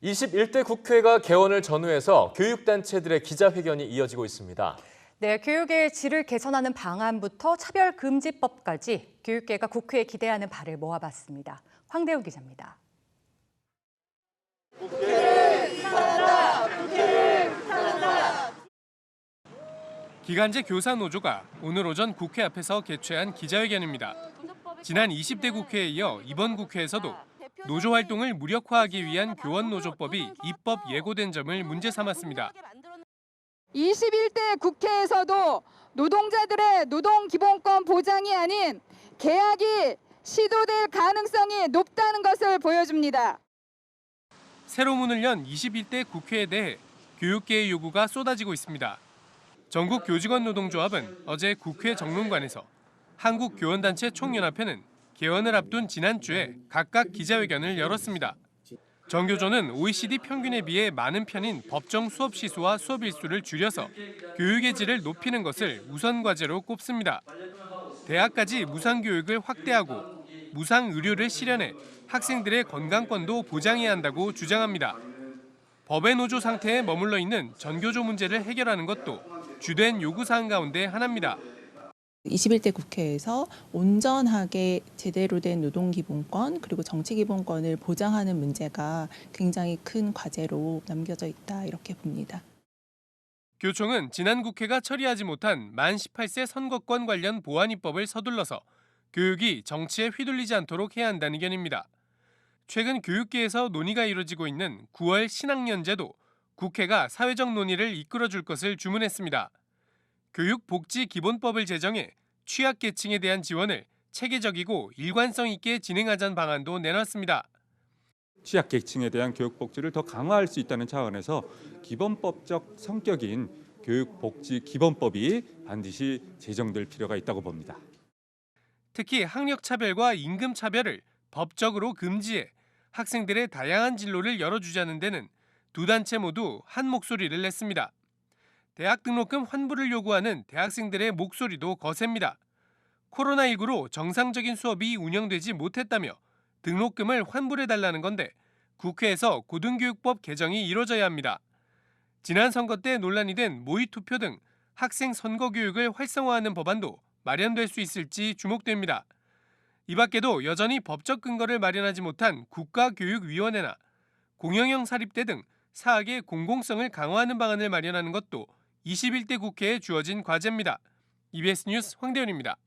21대 국회가 개원을 전후해서 교육단체들의 기자회견이 이어지고 있습니다. 네, 교육의 질을 개선하는 방안부터 차별금지법까지 교육계가 국회에 기대하는 바를 모아봤습니다. 황대우 기자입니다. 기간제 교사노조가 오늘 오전 국회 앞에서 개최한 기자회견입니다. 지난 20대 국회에 이어 이번 국회에서도 노조 활동을 무력화하기 위한 교원노조법이 입법 예고된 점을 문제 삼았습니다. 21대 국회에서도 노동자들의 노동기본권 보장이 아닌 계약이 시도될 가능성이 높다는 것을 보여줍니다. 새로 문을 연 21대 국회에 대해 교육계의 요구가 쏟아지고 있습니다. 전국교직원노동조합은 어제 국회 정론관에서 한국교원단체 총연합회는 개원을 앞둔 지난주에 각각 기자회견을 열었습니다. 정교조는 OECD 평균에 비해 많은 편인 법정 수업 시수와 수업 일수를 줄여서 교육의 질을 높이는 것을 우선 과제로 꼽습니다. 대학까지 무상교육을 확대하고 무상의료를 실현해 학생들의 건강권도 보장해야 한다고 주장합니다. 법의 노조 상태에 머물러 있는 전교조 문제를 해결하는 것도 주된 요구사항 가운데 하나입니다. 21대 국회에서 온전하게 제대로 된 노동기본권 그리고 정치기본권을 보장하는 문제가 굉장히 큰 과제로 남겨져 있다 이렇게 봅니다. 교총은 지난 국회가 처리하지 못한 만 18세 선거권 관련 보완 입법을 서둘러서 교육이 정치에 휘둘리지 않도록 해야 한다는 의견입니다. 최근 교육계에서 논의가 이루어지고 있는 9월 신학년제도 국회가 사회적 논의를 이끌어줄 것을 주문했습니다. 교육복지기본법을 제정해 취약계층에 대한 지원을 체계적이고 일관성 있게 진행하자는 방안도 내놨습니다. 취약계층에 대한 교육복지를 더 강화할 수 있다는 차원에서 기본법적 성격인 교육복지기본법이 반드시 제정될 필요가 있다고 봅니다. 특히 학력차별과 임금차별을 법적으로 금지해 학생들의 다양한 진로를 열어주자는 데는 두 단체 모두 한 목소리를 냈습니다. 대학 등록금 환불을 요구하는 대학생들의 목소리도 거셉니다. 코로나19로 정상적인 수업이 운영되지 못했다며 등록금을 환불해달라는 건데 국회에서 고등교육법 개정이 이뤄져야 합니다. 지난 선거 때 논란이 된 모의투표 등 학생 선거교육을 활성화하는 법안도 마련될 수 있을지 주목됩니다. 이 밖에도 여전히 법적 근거를 마련하지 못한 국가교육위원회나 공영형 사립대 등 사학의 공공성을 강화하는 방안을 마련하는 것도 21대 국회에 주어진 과제입니다. EBS 뉴스 황대현입니다.